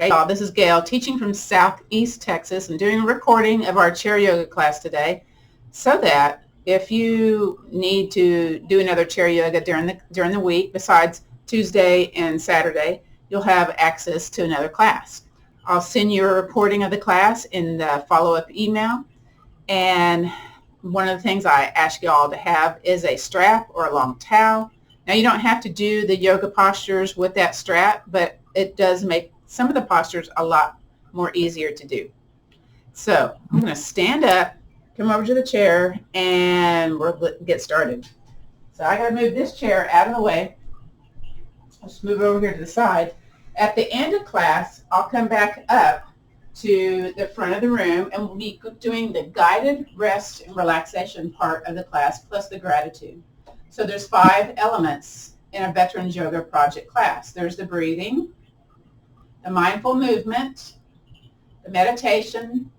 Hey y'all, this is Gail teaching from Southeast Texas and doing a recording of our chair yoga class today so that if you need to do another chair yoga during the week besides Tuesday and Saturday, you'll have access to another class. I'll send you a recording of the class in the follow-up email, and one of the things I ask you all to have is a strap or a long towel. Now, you don't have to do the yoga postures with that strap, but it does make some of the postures a lot more easier to do. So I'm going to stand up, come over to the chair, and we'll get started. So I got to move this chair out of the way. I'll just move over here to the side. At the end of class, I'll come back up to the front of the room, and we'll be doing the guided rest and relaxation part of the class plus the gratitude. So there's 5 elements in a Veterans Yoga Project class. There's the breathing, the mindful movement, the meditation,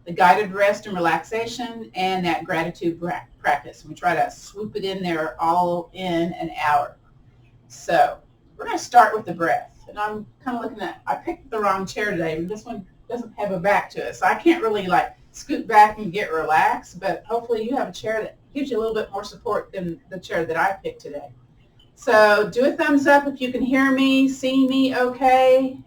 the guided rest and relaxation, and that gratitude practice. We try to swoop it in there all in an hour. So we're going to start with the breath. And I'm kind of looking at, I picked the wrong chair today, but this one doesn't have a back to it. So I can't really like scoot back and get relaxed, but hopefully you have a chair that gives you a little bit more support than the chair that I picked today. So do a thumbs up if you can hear me, see me okay.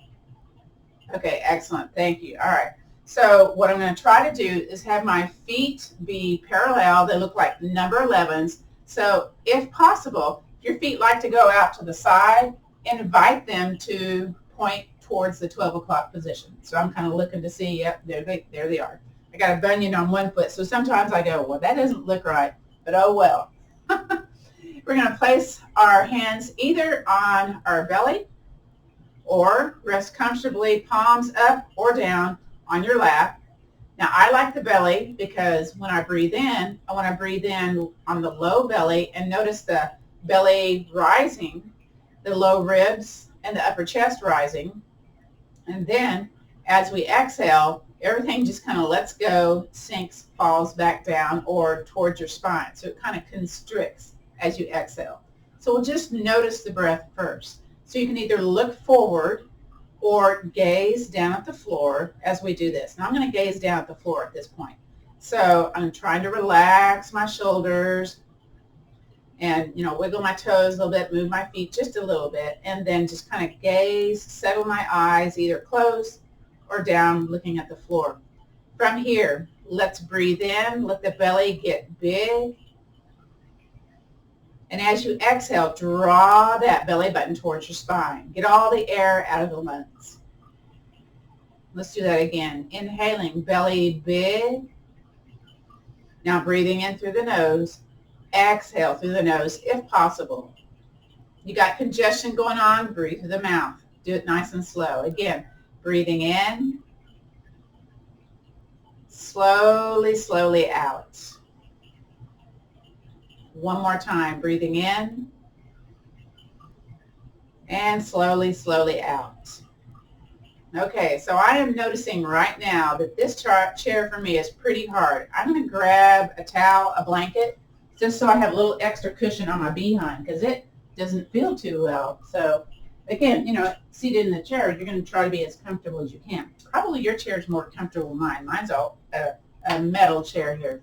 Okay, excellent. Thank you. All right. So what I'm going to try to do is have my feet be parallel. They look like number 11s. So if possible, if your feet like to go out to the side, invite them to point towards the 12 o'clock position. So I'm kind of looking to see, yep, there they are. I got a bunion on one foot, so sometimes I go, well, that doesn't look right, but oh well. We're going to place our hands either on our belly or rest comfortably, palms up or down on your lap. Now, I like the belly because when I breathe in, I want to breathe in on the low belly and notice the belly rising, the low ribs and the upper chest rising. And then as we exhale, everything just kind of lets go, sinks, falls back down or towards your spine. So it kind of constricts as you exhale. So we'll just notice the breath first. So you can either look forward or gaze down at the floor as we do this. Now I'm going to gaze down at the floor at this point. So I'm trying to relax my shoulders and, wiggle my toes a little bit, move my feet just a little bit, and then just kind of gaze, settle my eyes either closed or down looking at the floor. From here, let's breathe in, let the belly get big. And as you exhale, draw that belly button towards your spine. Get all the air out of the lungs. Let's do that again. Inhaling, belly big. Now breathing in through the nose. Exhale through the nose if possible. You got congestion going on, breathe through the mouth. Do it nice and slow. Again, breathing in. Slowly, slowly out. One more time, breathing in and slowly, slowly out. Okay, so I am noticing right now that this chair for me is pretty hard. I'm going to grab a towel, a blanket, just so I have a little extra cushion on my behind because it doesn't feel too well. So again, seated in the chair, you're going to try to be as comfortable as you can. Probably your chair is more comfortable than mine. Mine's a metal chair here.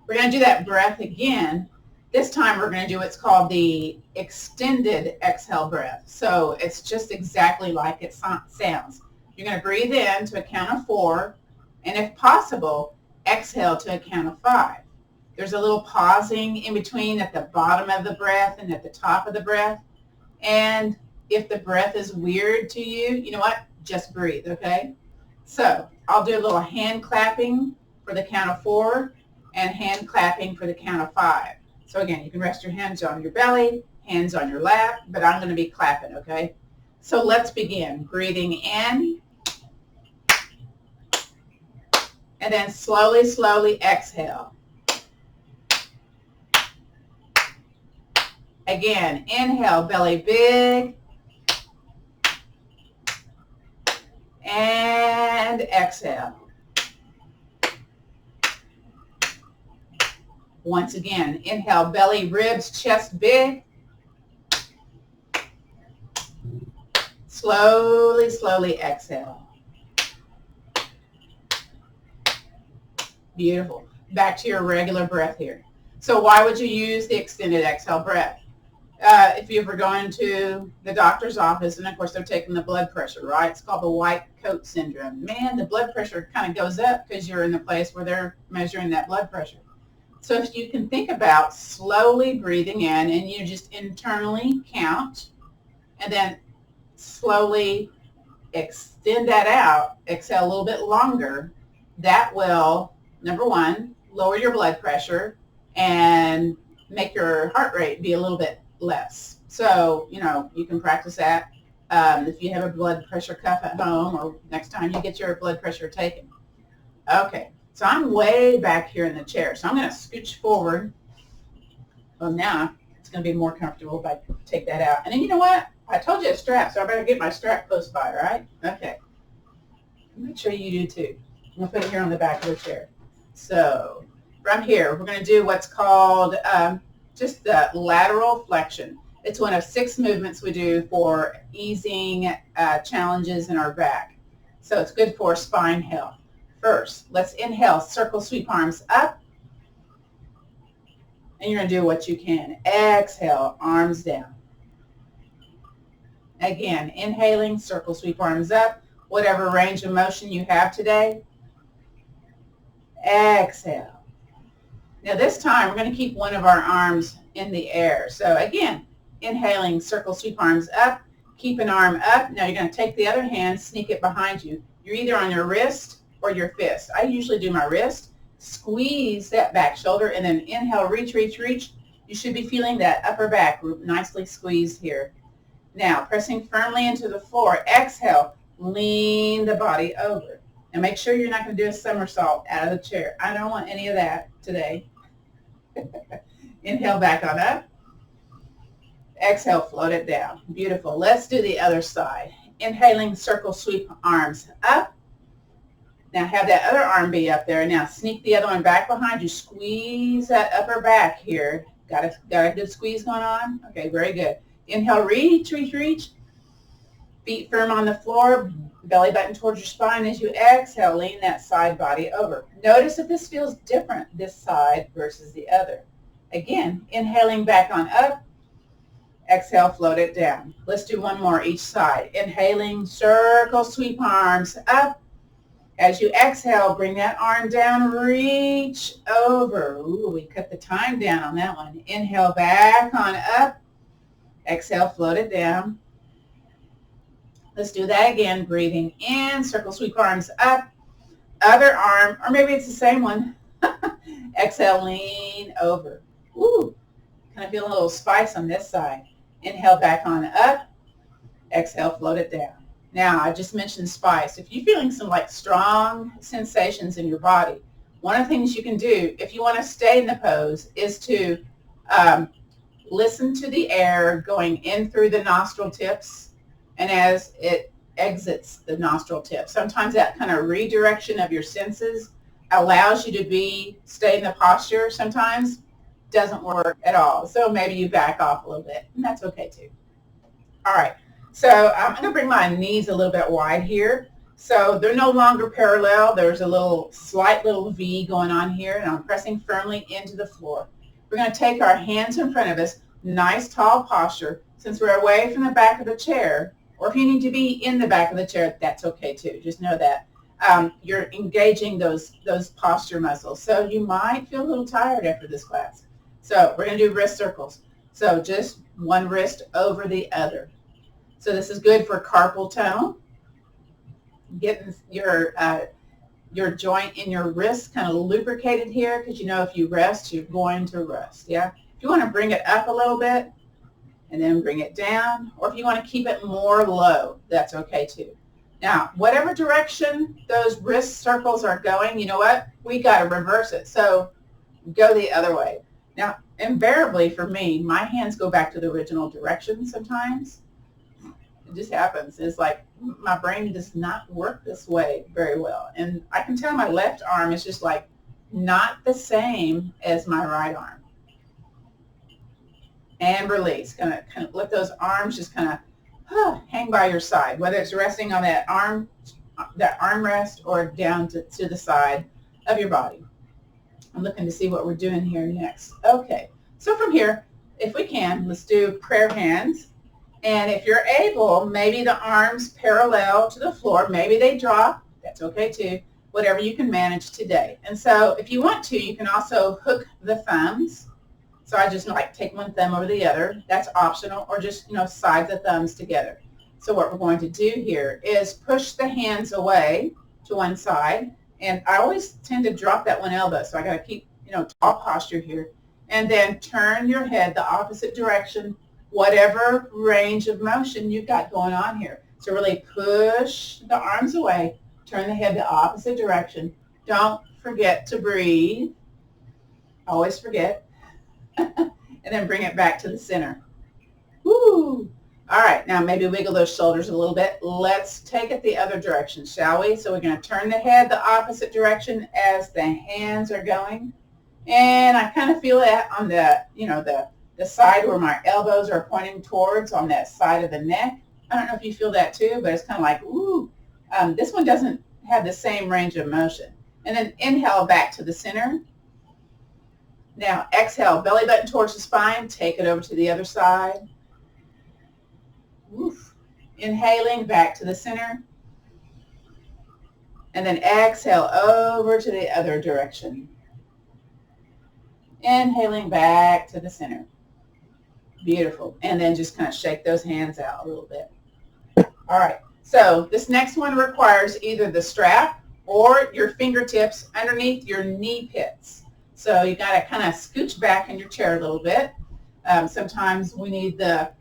We're going to do that breath again. This time we're going to do what's called the extended exhale breath. So it's just exactly like it sounds. You're going to breathe in to a count of 4, and if possible, exhale to a count of 5. There's a little pausing in between at the bottom of the breath and at the top of the breath. And if the breath is weird to you, you know what? Just breathe, okay? So I'll do a little hand clapping for the count of 4 and hand clapping for the count of 5. So again, you can rest your hands on your belly, hands on your lap, but I'm going to be clapping, okay? So let's begin. Breathing in, and then slowly, slowly exhale. Again, inhale, belly big, and exhale. Once again, inhale, belly, ribs, chest big. slowly, slowly exhale. Beautiful. Back to your regular breath here. So why would you use the extended exhale breath? If you ever go into the doctor's office, and of course they're taking the blood pressure, right? It's called the white coat syndrome. Man, the blood pressure kind of goes up because you're in the place where they're measuring that blood pressure. So if you can think about slowly breathing in, and you just internally count, and then slowly extend that out, exhale a little bit longer, that will, number one, lower your blood pressure and make your heart rate be a little bit less. So, you can practice that if you have a blood pressure cuff at home or next time you get your blood pressure taken. Okay, so I'm way back here in the chair. So I'm going to scooch forward. Well, now it's going to be more comfortable if I take that out. And then you know what? I told you a strap, so I better get my strap close by, right? Okay. Make sure you do too. I'm going to put it here on the back of the chair. So from here, we're going to do what's called just the lateral flexion. It's one of 6 movements we do for easing challenges in our back. So it's good for spine health. First, let's inhale, circle sweep arms up. And you're going to do what you can. Exhale, arms down. Again, inhaling, circle sweep arms up. Whatever range of motion you have today. Exhale. Now this time we're going to keep one of our arms in the air. So again, inhaling, circle sweep arms up, keep an arm up. Now you're going to take the other hand, sneak it behind you. You're either on your wrist or your fist. I usually do my wrist. Squeeze that back shoulder and then inhale, reach, reach, reach. You should be feeling that upper back nicely squeezed here. Now pressing firmly into the floor. Exhale, lean the body over. And make sure you're not going to do a somersault out of the chair. I don't want any of that today. Inhale back on up. Exhale, float it down. Beautiful. Let's do the other side. Inhaling, circle sweep arms up. Now have that other arm be up there. Now sneak the other one back behind you. Squeeze that upper back here. Got a good squeeze going on? Okay, very good. Inhale, reach, reach, reach. Feet firm on the floor. Belly button towards your spine. As you exhale, lean that side body over. Notice if this feels different, this side versus the other. Again, inhaling back on up. Exhale, float it down. Let's do one more each side. Inhaling, circle, sweep arms up. As you exhale, bring that arm down, reach over. Ooh, we cut the time down on that one. Inhale back on up. Exhale, float it down. Let's do that again. Breathing in, circle sweep arms up. Other arm, or maybe it's the same one. Exhale, lean over. Ooh, kind of feel a little spice on this side. Inhale back on up. Exhale, float it down. Now, I just mentioned spice. If you're feeling some strong sensations in your body, one of the things you can do, if you want to stay in the pose, is to listen to the air going in through the nostril tips and as it exits the nostril tip. Sometimes that kind of redirection of your senses allows you to stay in the posture. Sometimes doesn't work at all. So maybe you back off a little bit, and that's okay too. All right, so I'm going to bring my knees a little bit wide here. So they're no longer parallel. There's a slight little V going on here, and I'm pressing firmly into the floor. We're going to take our hands in front of us, nice tall posture. Since we're away from the back of the chair, or if you need to be in the back of the chair, that's okay too. Just know that you're engaging those posture muscles. So you might feel a little tired after this class. So we're going to do wrist circles. So just one wrist over the other. So this is good for carpal tunnel, getting your joint in your wrist kind of lubricated here, because if you rest, you're going to rust. Yeah. If you want to bring it up a little bit and then bring it down, or if you want to keep it more low, that's okay too. Now, whatever direction those wrist circles are going, you know what? We got to reverse it. So go the other way. Now, invariably for me, my hands go back to the original direction sometimes. It just happens. It's like my brain does not work this way very well. And I can tell my left arm is just not the same as my right arm. And release. Kind of let those arms just kind of hang by your side, whether it's resting on that armrest or down to the side of your body. I'm looking to see what we're doing here next. Okay, so from here, if we can, let's do prayer hands. And if you're able, maybe the arms parallel to the floor, maybe they drop, that's okay too, whatever you can manage today. And so if you want to, you can also hook the thumbs. So I just like take one thumb over the other, that's optional, or just, side the thumbs together. So what we're going to do here is push the hands away to one side, and I always tend to drop that one elbow, so I got to keep, tall posture here, and then turn your head the opposite direction, whatever range of motion you've got going on here. So really push the arms away, turn the head the opposite direction. Don't forget to breathe. Always forget. And then bring it back to the center. Woo! All right, now maybe wiggle those shoulders a little bit. Let's take it the other direction, shall we? So we're going to turn the head the opposite direction as the hands are going. And I kind of feel that on the side where my elbows are pointing towards, on that side of the neck. I don't know if you feel that too, but it's kind of like, ooh. This one doesn't have the same range of motion. And then inhale back to the center. Now exhale, belly button towards the spine. Take it over to the other side. Oof. Inhaling back to the center. And then exhale over to the other direction. Inhaling back to the center. Beautiful. And then just kind of shake those hands out a little bit. All right. So this next one requires either the strap or your fingertips underneath your knee pits. So you got to kind of scooch back in your chair a little bit. Sometimes we need the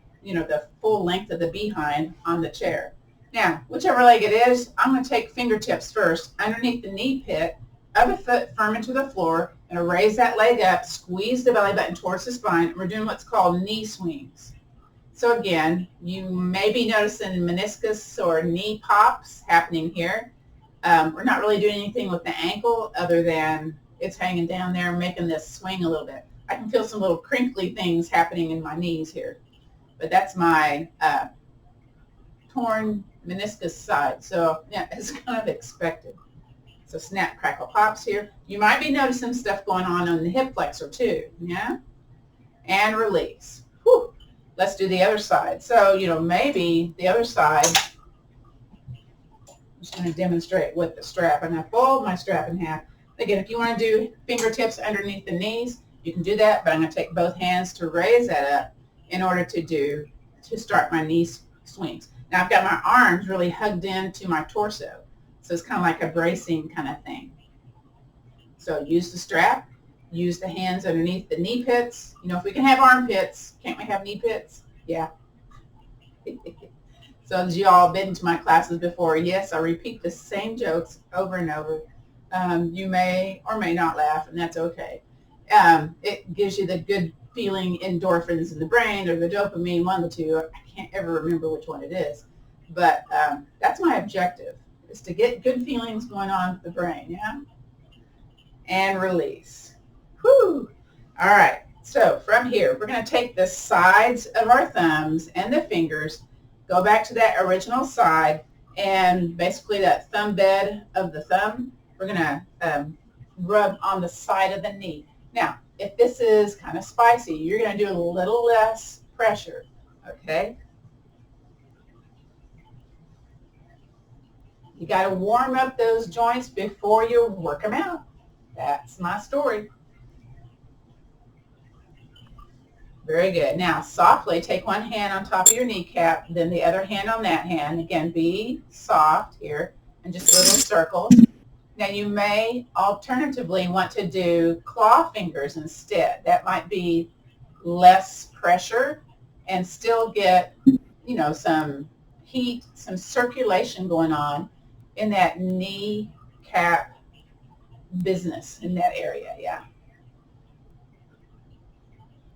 full length of the behind on the chair. Now, whichever leg it is, I'm going to take fingertips first underneath the knee pit, other foot firm into the floor, and raise that leg up, squeeze the belly button towards the spine, and we're doing what's called knee swings. So again, you may be noticing meniscus or knee pops happening here. We're not really doing anything with the ankle other than it's hanging down there, making this swing a little bit. I can feel some little crinkly things happening in my knees here, but that's my torn meniscus side. So yeah, it's kind of expected. So snap, crackle, pops here. You might be noticing stuff going on the hip flexor too, yeah? And release. Whew. Let's do the other side. So, maybe the other side, I'm just going to demonstrate with the strap. And I fold my strap in half. Again, if you want to do fingertips underneath the knees, you can do that, but I'm going to take both hands to raise that up in order to start my knee swings. Now I've got my arms really hugged into my torso. So it's kind of like a bracing kind of thing. So use the strap, use the hands underneath the knee pits. If we can have armpits, can't we have knee pits? Yeah. So as you all been to my classes before, yes, I repeat the same jokes over and over. You may or may not laugh, and that's okay. It gives you the good feeling endorphins in the brain, or the dopamine, one of the two. I can't ever remember which one it is. But that's my objective, is to get good feelings going on with the brain, yeah? And release. Whew. All right, so from here, we're going to take the sides of our thumbs and the fingers, go back to that original side, and basically that thumb bed of the thumb, we're going to rub on the side of the knee. Now, if this is kind of spicy, you're going to do a little less pressure, okay? You got to warm up those joints before you work them out. That's my story. Very good. Now, softly take one hand on top of your kneecap, then the other hand on that hand. Again, be soft here, and just little circles. Now, you may alternatively want to do claw fingers instead. That might be less pressure and still get, some heat, some circulation going on in that kneecap business, in that area, yeah.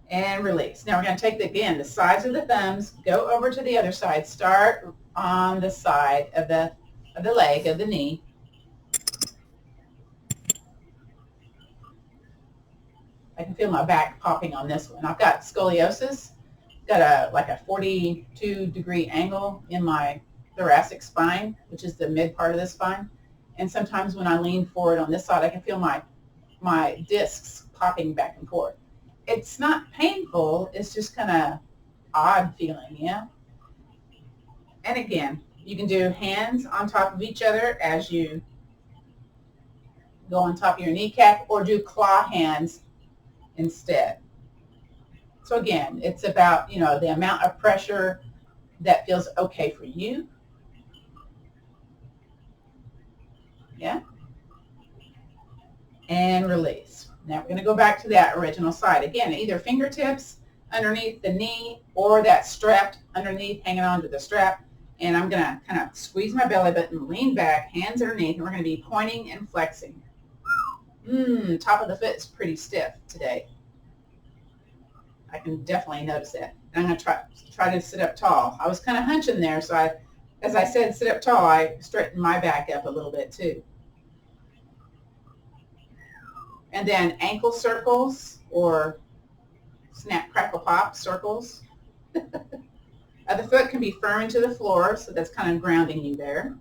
And release. Now we're going to take, the sides of the thumbs, go over to the other side, start on the side of the leg, of the knee. I can feel my back popping on this one. I've got scoliosis, got a like a 42-degree angle in my thoracic spine, which is the mid part of the spine. And sometimes when I lean forward on this side, I can feel my discs popping back and forth. It's not painful. It's just kind of odd feeling, yeah? And again, you can do hands on top of each other as you go on top of your kneecap, or do claw hands instead. So again, it's about, the amount of pressure that feels okay for you. Yeah? And release. Now we're going to go back to that original side. Again, either fingertips underneath the knee or that strap underneath, hanging onto the strap. And I'm going to kind of squeeze my belly button, lean back, hands underneath, and we're going to be pointing and flexing. Top of the foot is pretty stiff today. I can definitely notice that. And I'm going to try to sit up tall. I was kind of hunching there, so as I said, sit up tall, I straightened my back up a little bit too. And then ankle circles, or snap, crackle, pop circles. The foot can be firm into the floor, so that's kind of grounding you there.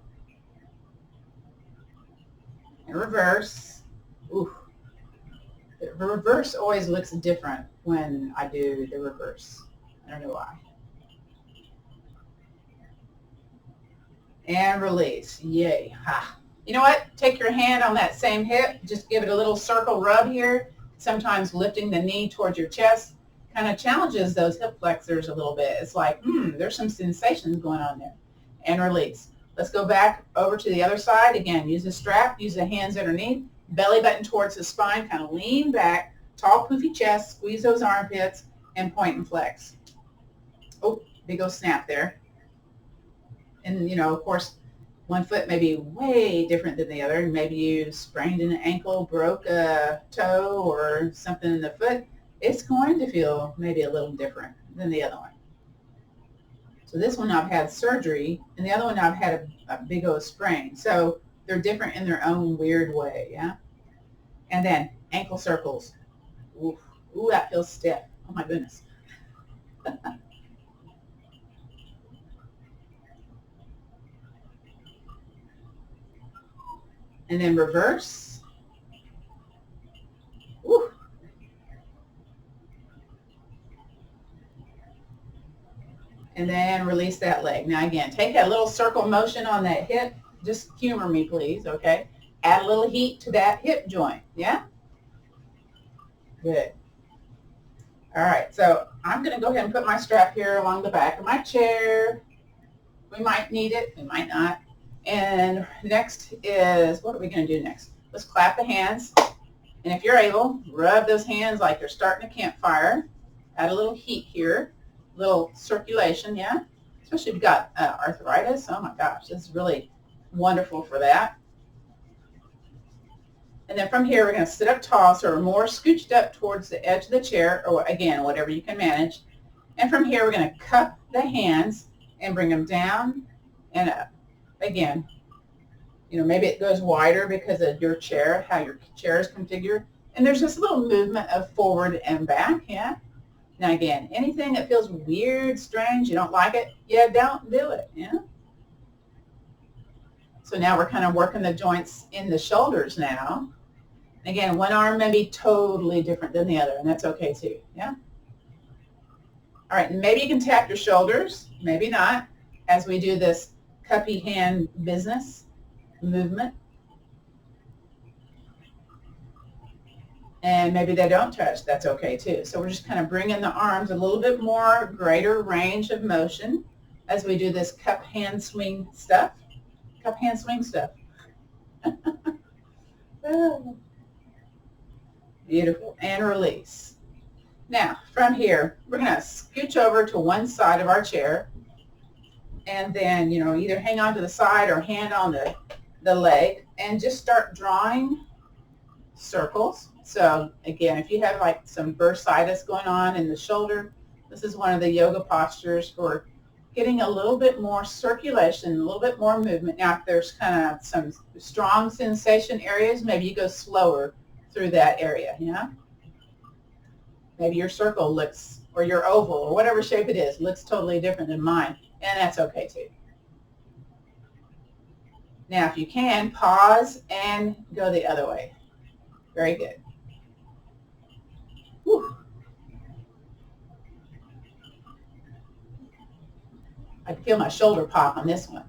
And reverse. Ooh. The reverse always looks different when I do the reverse. I don't know why. And release. Yay. Ha. You know what? Take your hand on that same hip. Just give it a little circle rub here. Sometimes lifting the knee towards your chest kind of challenges those hip flexors a little bit. It's like, there's some sensations going on there. And release. Let's go back over to the other side. Again, use the strap, use the hands underneath, belly button towards the spine, kind of lean back, tall, poofy chest, squeeze those armpits, and point and flex. Oh, big old snap there. And, of course, one foot may be way different than the other. Maybe you sprained an ankle, broke a toe, or something in the foot. It's going to feel maybe a little different than the other one. So this one I've had surgery, and the other one I've had a big old sprain. So they're different in their own weird way, yeah? And then ankle circles. Ooh, that feels stiff. Oh my goodness. And then reverse. Ooh. And then release that leg. Now again, take that little circle motion on that hip. Just humor me, please, okay? Add a little heat to that hip joint, yeah? Good. All right, so I'm going to go ahead and put my strap here along the back of my chair. We might need it, we might not. And next is, what are we going to do next? Let's clap the hands. And if you're able, rub those hands like you're starting a campfire. Add a little heat here, a little circulation, yeah? Especially if you've got arthritis. Oh my gosh, this is really wonderful for that. And then from here, we're going to sit up tall, so we're more scooched up towards the edge of the chair, or again, whatever you can manage. And from here, we're going to cup the hands and bring them down and up. Again, maybe it goes wider because of your chair, how your chair is configured. And there's this little movement of forward and back, yeah? Now again, anything that feels weird, strange, you don't like it, yeah, don't do it, yeah? So now we're kind of working the joints in the shoulders now. Again, one arm may be totally different than the other, and that's okay too, yeah? All right, and maybe you can tap your shoulders, maybe not, as we do this cuppy hand business movement. And maybe they don't touch, that's okay too. So we're just kind of bringing the arms a little bit more, greater range of motion as we do this cup hand swing stuff. Cup hand swing stuff. Beautiful. And release. Now, from here, we're going to scooch over to one side of our chair. And then, either hang on to the side or hand on the leg. And just start drawing circles. So, again, if you have like some bursitis going on in the shoulder, this is one of the yoga postures for getting a little bit more circulation, a little bit more movement. Now, if there's kind of some strong sensation areas, maybe you go slower through that area, Maybe your circle looks or your oval or whatever shape it is. It looks totally different than mine, and that's okay too. Now, if you can, pause and go the other way. Very good. Whew. I can feel my shoulder pop on this one.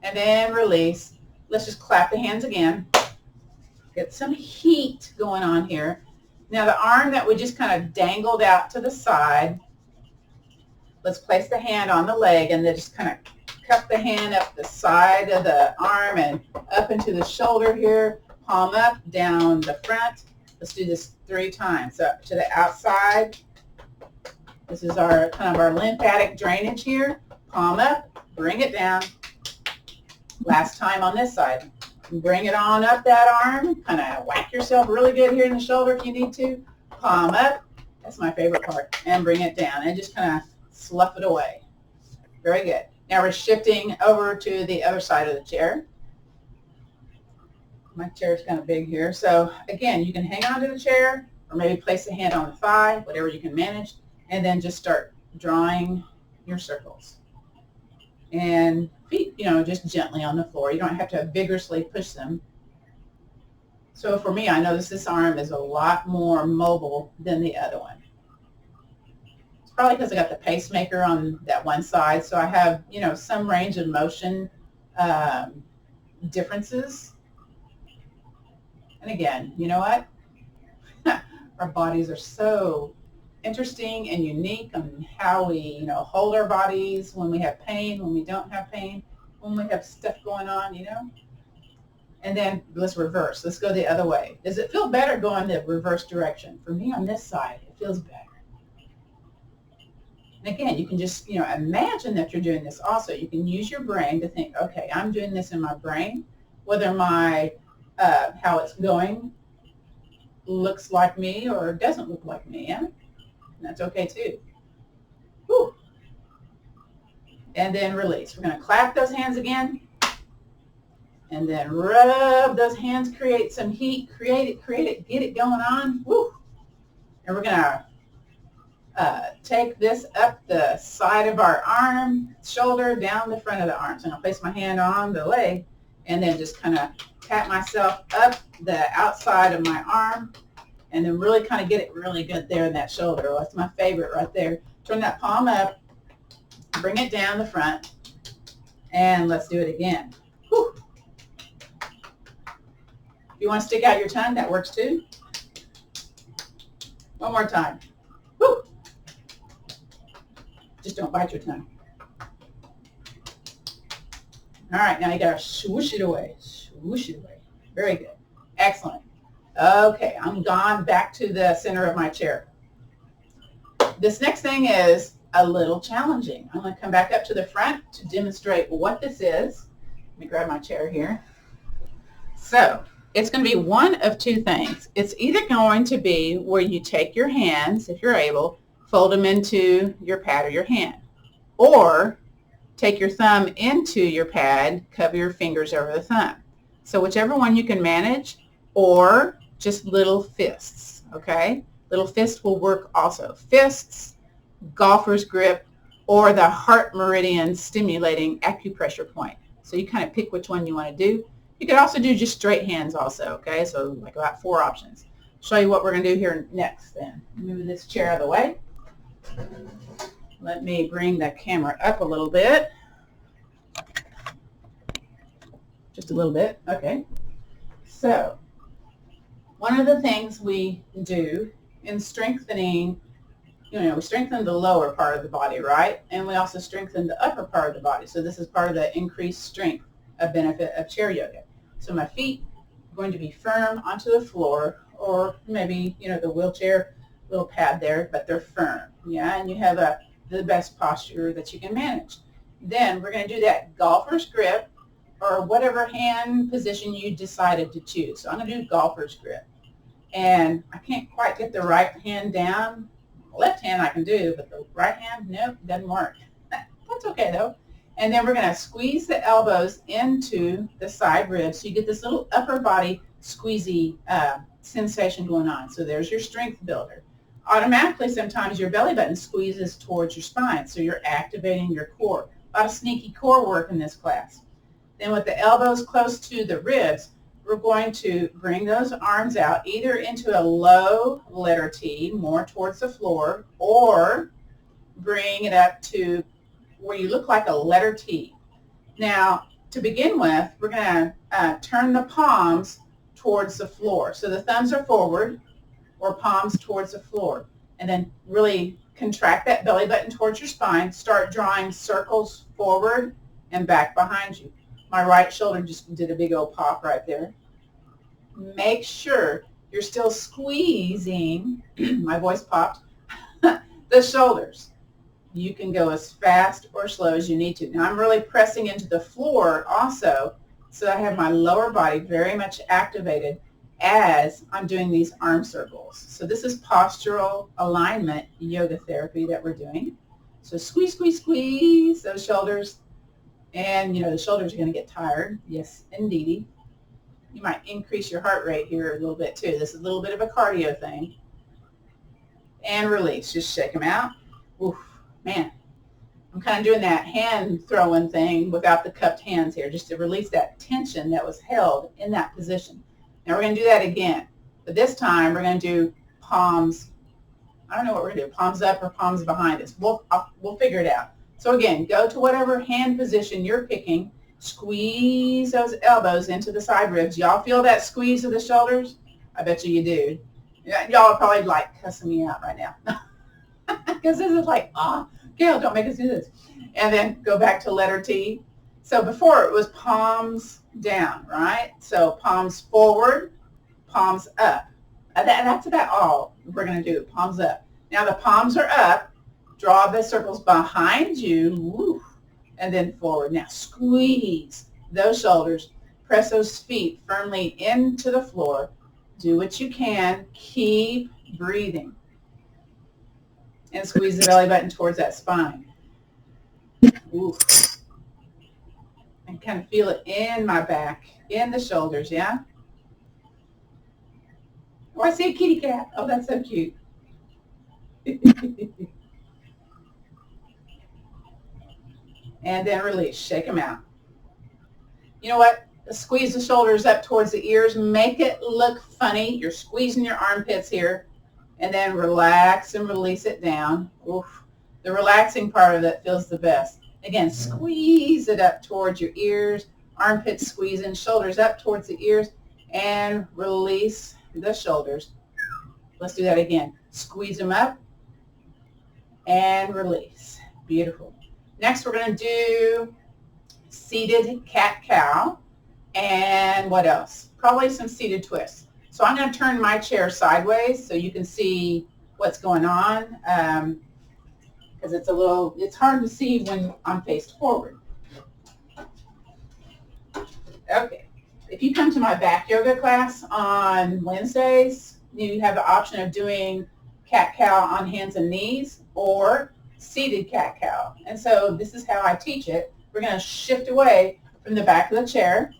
And then release. Let's just clap the hands again. Get some heat going on here. Now the arm that we just kind of dangled out to the side, let's place the hand on the leg and then just kind of cup the hand up the side of the arm and up into the shoulder here. Palm up, down the front. Let's do this 3 times. Up to the outside. This is our kind of our lymphatic drainage here. Palm up, bring it down. Last time on this side. Bring it on up that arm. Kind of whack yourself really good here in the shoulder if you need to. Palm up. That's my favorite part. And bring it down. And just kind of slough it away. Very good. Now we're shifting over to the other side of the chair. My chair is kind of big here. So again, you can hang on to the chair or maybe place a hand on the thigh, whatever you can manage, and then just start drawing your circles. And feet, just gently on the floor. You don't have to vigorously push them. So for me, I notice this arm is a lot more mobile than the other one. It's probably because I got the pacemaker on that one side, so I have, some range of motion differences. And again, you know what? Our bodies are so interesting and unique on how we, hold our bodies when we have pain, when we don't have pain, when we have stuff going on, And then let's reverse. Let's go the other way. Does it feel better going the reverse direction? For me on this side, it feels better. And again, you can just, imagine that you're doing this also. You can use your brain to think, okay, I'm doing this in my brain, whether my, how it's going looks like me or doesn't look like me. Yeah? That's okay too. Whew. And then release. We're going to clap those hands again. And then rub those hands, create some heat, create it, get it going on. Woo. And we're going to take this up the side of our arm, shoulder, down the front of the arm. So I'm going to place my hand on the leg and then just kind of tap myself up the outside of my arm. And then really kind of get it really good there in that shoulder. That's my favorite right there. Turn that palm up, bring it down the front, and let's do it again. Whew. If you want to stick out your tongue, that works too. One more time. Whew. Just don't bite your tongue. All right, now you got to swoosh it away. Swoosh it away. Very good. Excellent. Okay, I'm gone back to the center of my chair. This next thing is a little challenging. I'm going to come back up to the front to demonstrate what this is. Let me grab my chair here. So it's going to be one of 2 things. It's either going to be where you take your hands, if you're able, fold them into your pad or your hand, or take your thumb into your pad, cover your fingers over the thumb. So whichever one you can manage, or just little fists, okay? Little fists will work also. Fists, golfer's grip, or the heart meridian stimulating acupressure point. So you kind of pick which one you want to do. You could also do just straight hands also, okay? So like about 4 options. Show you what we're going to do here next then. Move this chair out of the way. Let me bring the camera up a little bit. Just a little bit, okay. So one of the things we do in strengthening, we strengthen the lower part of the body, right? And we also strengthen the upper part of the body. So this is part of the increased strength, a benefit of chair yoga. So my feet are going to be firm onto the floor, or maybe, the wheelchair little pad there, but they're firm, yeah? And you have the best posture that you can manage. Then we're going to do that golfer's grip, or whatever hand position you decided to choose. So I'm going to do golfer's grip. And I can't quite get the right hand down. Left hand I can do, but the right hand, nope, doesn't work. That's okay though. And then we're going to squeeze the elbows into the side ribs. So you get this little upper body squeezy sensation going on. So there's your strength builder. Automatically, sometimes your belly button squeezes towards your spine, so you're activating your core. A lot of sneaky core work in this class. Then with the elbows close to the ribs, we're going to bring those arms out either into a low letter T, more towards the floor, or bring it up to where you look like a letter T. Now, to begin with, we're going to turn the palms towards the floor. So the thumbs are forward or palms towards the floor. And then really contract that belly button towards your spine. Start drawing circles forward and back behind you. My right shoulder just did a big old pop right there. Make sure you're still squeezing, my voice popped, the shoulders. You can go as fast or slow as you need to. Now I'm really pressing into the floor also, so I have my lower body very much activated as I'm doing these arm circles. So this is postural alignment yoga therapy that we're doing. So squeeze, squeeze, squeeze those shoulders. And, you know, the shoulders are going to get tired. Yes, indeedy. You might increase your heart rate here a little bit too. This is a little bit of a cardio thing. And release. Just shake them out. Oof, man. I'm kind of doing that hand throwing thing without the cupped hands here, just to release that tension that was held in that position. Now we're going to do that again. But this time we're going to do palms. I don't know what we're going to do. Palms up or palms behind us. We'll figure it out. So again, go to whatever hand position you're picking. Squeeze those elbows into the side ribs. Y'all feel that squeeze of the shoulders? I bet you do. Y'all are probably like cussing me out right now. Because this is like, Gail, don't make us do this. And then go back to letter T. So before it was palms down, right? So palms forward, palms up. That's about all we're going to do, palms up. Now the palms are up. Draw the circles behind you, woo, and then forward. Now squeeze those shoulders. Press those feet firmly into the floor. Do what you can. Keep breathing. And squeeze the belly button towards that spine. Ooh. And kind of feel it in my back, in the shoulders, yeah? Oh, I see a kitty cat. Oh, that's so cute. And then release. Shake them out. You know what? Squeeze the shoulders up towards the ears. Make it look funny. You're squeezing your armpits here. And then relax and release it down. Oof. The relaxing part of it feels the best. Again, squeeze it up towards your ears. Armpits squeezing. Shoulders up towards the ears. And release the shoulders. Let's do that again. Squeeze them up. And release. Beautiful. Next, we're going to do seated cat-cow, and what else? Probably some seated twists. So I'm going to turn my chair sideways so you can see what's going on, because it's hard to see when I'm faced forward. Okay. If you come to my back yoga class on Wednesdays, you have the option of doing cat-cow on hands and knees or seated cat-cow. And so this is how I teach it. We're going to shift away from the back of the chair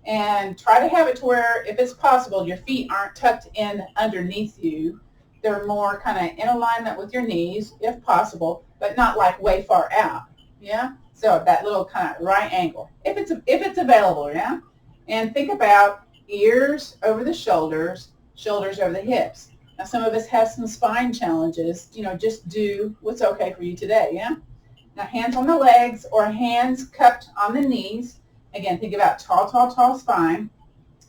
and try to have it to where, if it's possible, your feet aren't tucked in underneath you. They're more kind of in alignment with your knees, if possible, but not like way far out. Yeah? So that little kind of right angle, if it's available, yeah? And think about ears over the shoulders, shoulders over the hips. Now, some of us have some spine challenges. You know, just do what's okay for you today, yeah? Now, hands on the legs or hands cupped on the knees. Again, think about tall, tall, tall spine.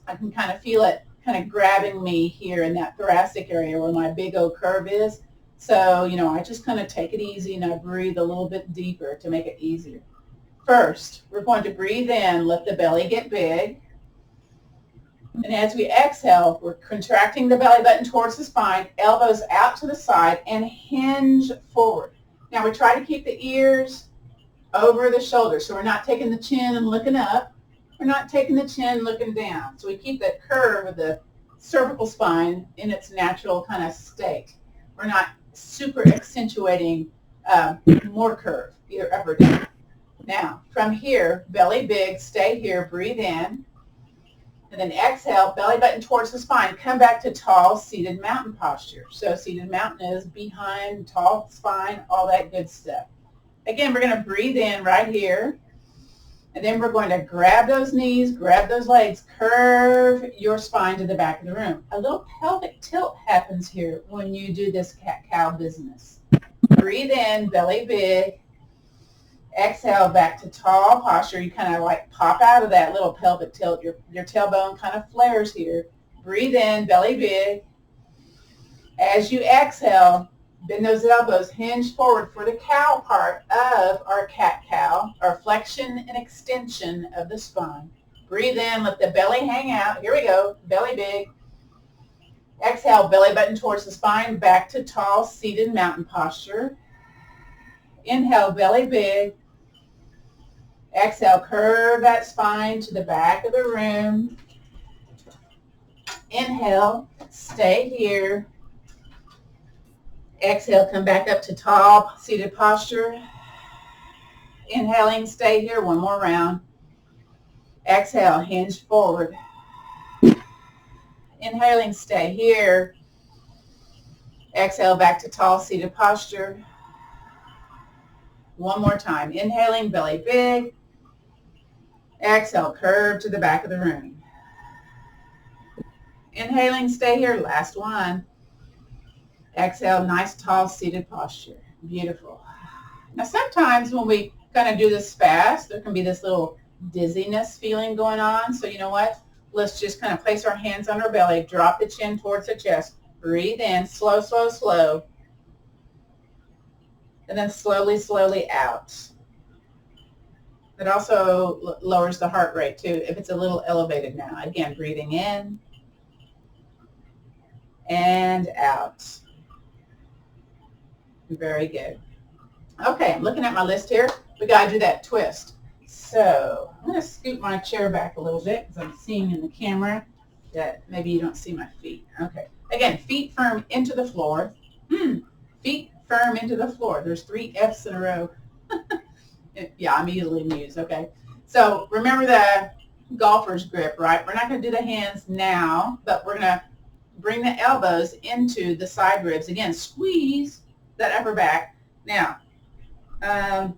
I can kind of feel it kind of grabbing me here in that thoracic area where my big O curve is. So, you know, I just kind of take it easy and I breathe a little bit deeper to make it easier. First, we're going to breathe in, let the belly get big. And as we exhale, we're contracting the belly button towards the spine, elbows out to the side, and hinge forward. Now, we try to keep the ears over the shoulders, so we're not taking the chin and looking up. We're not taking the chin looking down. So we keep that curve of the cervical spine in its natural kind of state. We're not super accentuating more curve, either up or down. Now, from here, belly big, stay here, breathe in. And then exhale, belly button towards the spine. Come back to tall seated mountain posture. So seated mountain is behind, tall spine, all that good stuff. Again, we're going to breathe in right here. And then we're going to grab those knees, grab those legs, curve your spine to the back of the room. A little pelvic tilt happens here when you do this cat-cow business. Breathe in, belly big. Exhale, back to tall posture. You kind of like pop out of that little pelvic tilt. Your tailbone kind of flares here. Breathe in, belly big. As you exhale, bend those elbows, hinge forward for the cow part of our cat-cow, our flexion and extension of the spine. Breathe in, let the belly hang out. Here we go, belly big. Exhale, belly button towards the spine, back to tall seated mountain posture. Inhale, belly big. Exhale, curve that spine to the back of the room. Inhale, stay here. Exhale, come back up to tall seated posture. Inhaling, stay here, one more round. Exhale, hinge forward. Inhaling, stay here. Exhale, back to tall seated posture. One more time. Inhaling, belly big. Exhale, curve to the back of the room. Inhaling, stay here. Last one. Exhale, nice tall seated posture. Beautiful. Now sometimes when we kind of do this fast, there can be this little dizziness feeling going on. So you know what? Let's just kind of place our hands on our belly, drop the chin towards the chest. Breathe in, slow, slow, slow. And then slowly, slowly out. It also lowers the heart rate too if it's a little elevated now. Again, breathing in and out. Very good. Okay, I'm looking at my list here. We got to do that twist. So I'm going to scoot my chair back a little bit because I'm seeing in the camera that maybe you don't see my feet. Okay. Again, feet firm into the floor. Feet firm into the floor. There's 3 F's in a row. Yeah, I'm easily amused. Okay. So remember the golfer's grip, right? We're not going to do the hands now, but we're going to bring the elbows into the side ribs. Again, squeeze that upper back. Now,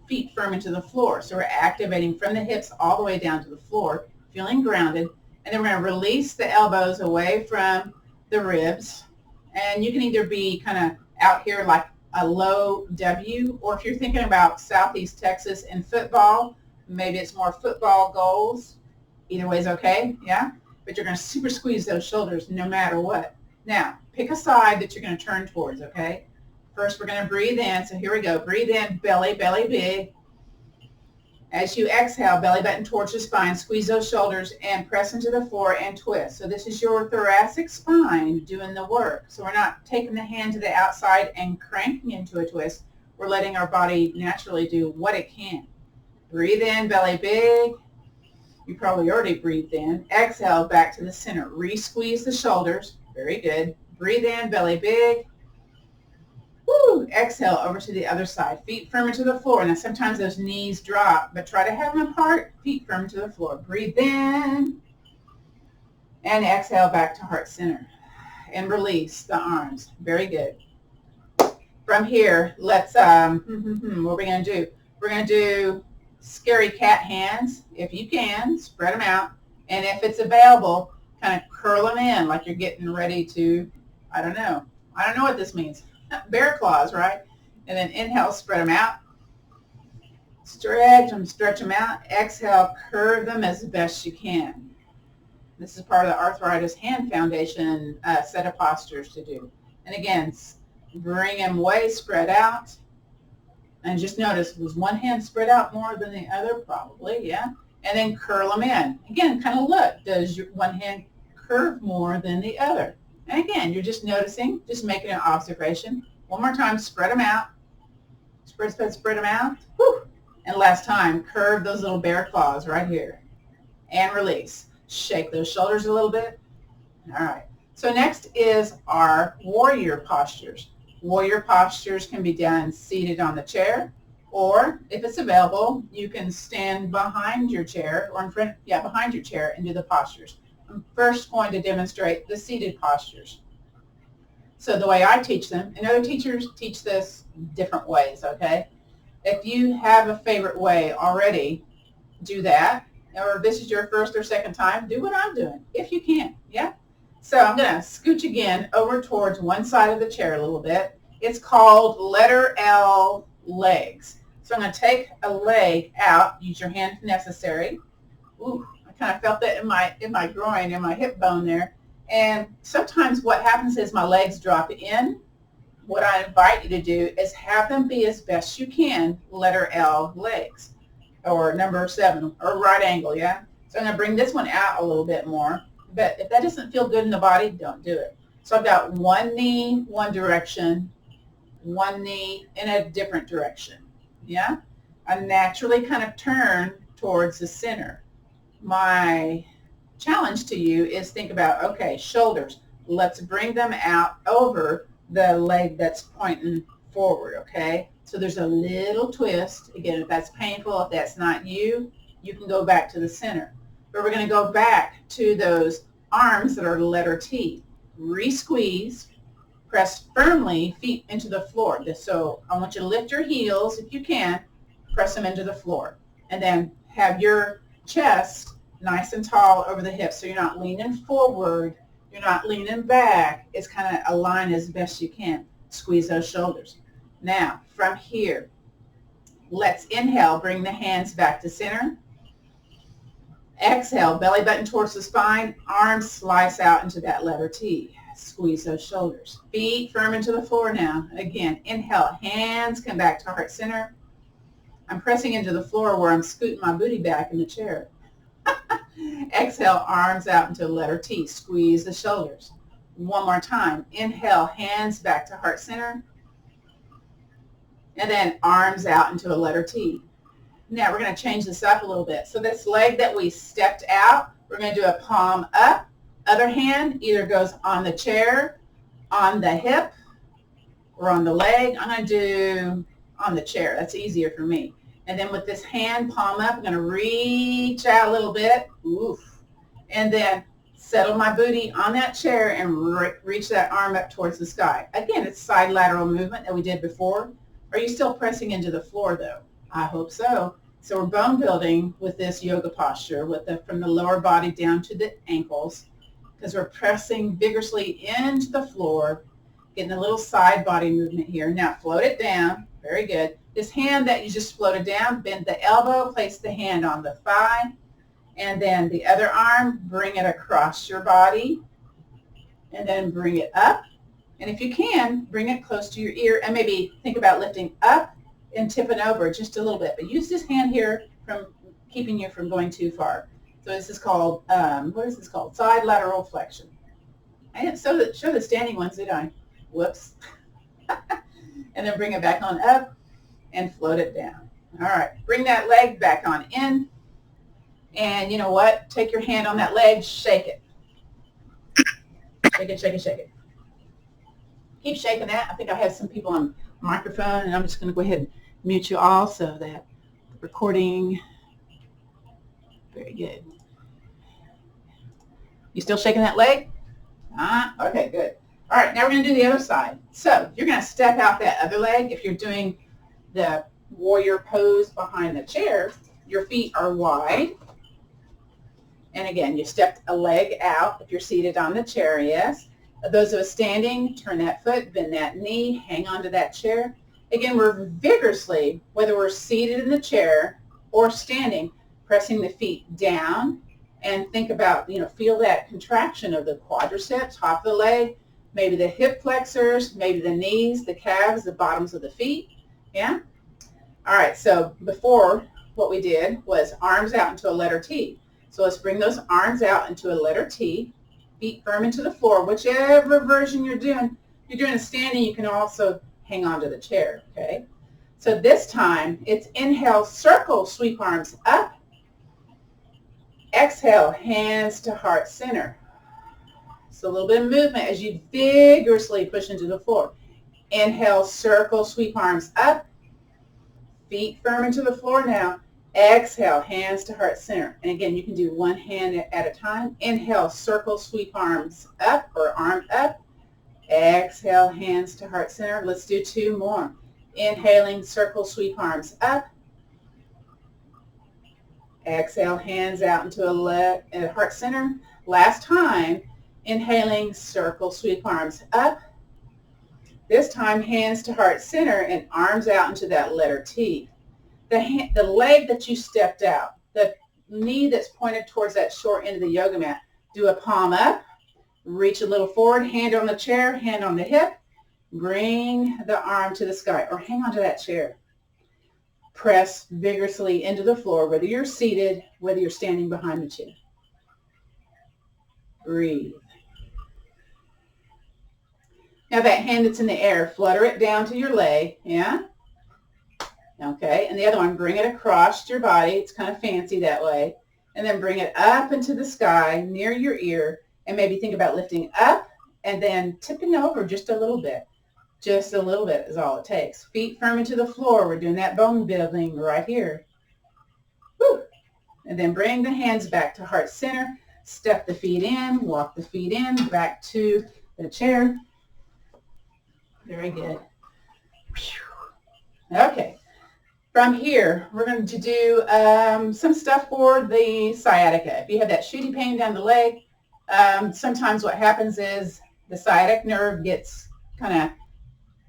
feet firm into the floor. So we're activating from the hips all the way down to the floor, feeling grounded. And then we're going to release the elbows away from the ribs. And you can either be kind of out here like a low W, or if you're thinking about Southeast Texas and football, maybe it's more football goals. Either way is okay, yeah? But you're going to super squeeze those shoulders no matter what. Now, pick a side that you're going to turn towards, okay? First, we're going to breathe in. So here we go. Breathe in, belly, belly big. As you exhale, belly button towards the spine, squeeze those shoulders and press into the floor and twist. So this is your thoracic spine doing the work. So we're not taking the hand to the outside and cranking into a twist. We're letting our body naturally do what it can. Breathe in, belly big. You probably already breathed in. Exhale, back to the center. Re-squeeze the shoulders. Very good. Breathe in, belly big. Woo! Exhale over to the other side. Feet firm into the floor. Now sometimes those knees drop, but try to have them apart. Feet firm to the floor. Breathe in. And exhale back to heart center. And release the arms. Very good. From here, let's, what are we going to do? We're going to do scary cat hands. If you can, spread them out. And if it's available, kind of curl them in like you're getting ready to, I don't know what this means. Bear claws, right? And then inhale, spread them out. Stretch them out. Exhale, curve them as best you can. This is part of the Arthritis Hand Foundation set of postures to do. And again, bring them way spread out. And just notice, was one hand spread out more than the other? Probably, yeah. And then curl them in. Again, kind of look. Does your one hand curve more than the other? And again, you're just noticing, just making an observation. One more time, spread them out. Spread them out. Whew. And last time, curve those little bear claws right here. And release. Shake those shoulders a little bit. All right. So next is our warrior postures. Warrior postures can be done seated on the chair, or if it's available, you can stand behind your chair or in front, behind your chair and do the postures. I'm first going to demonstrate the seated postures. So the way I teach them, and other teachers teach this different ways, okay? If you have a favorite way already, do that. Or if this is your first or second time, do what I'm doing, if you can, yeah? So I'm going to scooch again over towards one side of the chair a little bit. It's called letter L legs. So I'm going to take a leg out, use your hand if necessary. Ooh, I kind of felt that in my groin, in my hip bone there. And sometimes what happens is my legs drop in. What I invite you to do is have them be as best you can letter L legs, or number 7, or right angle, yeah? So I'm going to bring this one out a little bit more. But if that doesn't feel good in the body, don't do it. So I've got one knee, one direction, one knee in a different direction, yeah? I naturally kind of turn towards the center. My challenge to you is think about, okay, shoulders. Let's bring them out over the leg that's pointing forward, okay? So there's a little twist. Again, if that's painful, if that's not you, you can go back to the center. But we're going to go back to those arms that are letter T. Re-squeeze, press firmly, feet into the floor. So I want you to lift your heels, if you can, press them into the floor. And then have your chest nice and tall over the hips. So you're not leaning forward, you're not leaning back. It's kind of align as best you can. Squeeze those shoulders. Now, from here, let's inhale, bring the hands back to center. Exhale, belly button towards the spine, arms slice out into that letter T. Squeeze those shoulders. Feet firm into the floor now. Again, inhale, hands come back to heart center. I'm pressing into the floor where I'm scooting my booty back in the chair. Exhale, arms out into letter T. Squeeze the shoulders. One more time. Inhale, hands back to heart center. And then arms out into a letter T. Now we're going to change this up a little bit. So this leg that we stepped out, we're going to do a palm up. Other hand either goes on the chair, on the hip, or on the leg. I'm going to do on the chair. That's easier for me. And then with this hand, palm up, I'm going to reach out a little bit. Oof. And then settle my booty on that chair and reach that arm up towards the sky. Again, it's side lateral movement that we did before. Are you still pressing into the floor though? I hope so. So we're bone building with this yoga posture from the lower body down to the ankles, because we're pressing vigorously into the floor, getting a little side body movement here. Now float it down. Very good. This hand that you just floated down, bend the elbow, place the hand on the thigh, and then the other arm, bring it across your body, and then bring it up. And if you can, bring it close to your ear, and maybe think about lifting up and tipping over just a little bit. But use this hand here from keeping you from going too far. So this is called, what is this called? Side lateral flexion. I didn't show the standing ones, did I? Whoops. And then bring it back on up and float it down. All right, bring that leg back on in. And you know what? Take your hand on that leg, shake it. Shake it, shake it, shake it. Keep shaking that. I think I have some people on microphone, and I'm just going to go ahead and mute you all so that the recording, very good. You still shaking that leg? Okay, good. All right, now we're going to do the other side. So you're going to step out that other leg. If you're doing the warrior pose behind the chair, your feet are wide. And again, you stepped a leg out if you're seated on the chair, yes. Those of us standing, turn that foot, bend that knee, hang on to that chair. Again, we're vigorously, whether we're seated in the chair or standing, pressing the feet down, and think about, feel that contraction of the quadriceps, top of the leg, maybe the hip flexors, maybe the knees, the calves, the bottoms of the feet, yeah? All right, so before what we did was arms out into a letter T. So let's bring those arms out into a letter T, feet firm into the floor, whichever version you're doing. If you're doing a standing, you can also hang on to the chair, okay? So this time, it's inhale, circle, sweep arms up. Exhale, hands to heart center. So a little bit of movement as you vigorously push into the floor. Inhale, circle, sweep arms up. Feet firm into the floor now. Exhale, hands to heart center. And again, you can do one hand at a time. Inhale, circle, sweep arms up or arm up. Exhale, hands to heart center. Let's do two more. Inhaling, circle, sweep arms up. Exhale, hands out into a heart center. Last time, inhaling, circle, sweep arms up. This time, hands to heart center and arms out into that letter T. The leg that you stepped out, the knee that's pointed towards that short end of the yoga mat, do a palm up, reach a little forward, hand on the chair, hand on the hip, bring the arm to the sky or hang on to that chair. Press vigorously into the floor, whether you're seated, whether you're standing behind the chair. Breathe. Now that hand that's in the air, flutter it down to your leg, yeah? Okay, and the other one, bring it across your body. It's kind of fancy that way. And then bring it up into the sky near your ear and maybe think about lifting up and then tipping over just a little bit. Just a little bit is all it takes. Feet firm into the floor. We're doing that bone building right here. Woo. And then bring the hands back to heart center. Step the feet in, walk the feet in, back to the chair. Very good. Okay. From here, we're going to do some stuff for the sciatica. If you have that shooty pain down the leg, sometimes what happens is the sciatic nerve gets kind of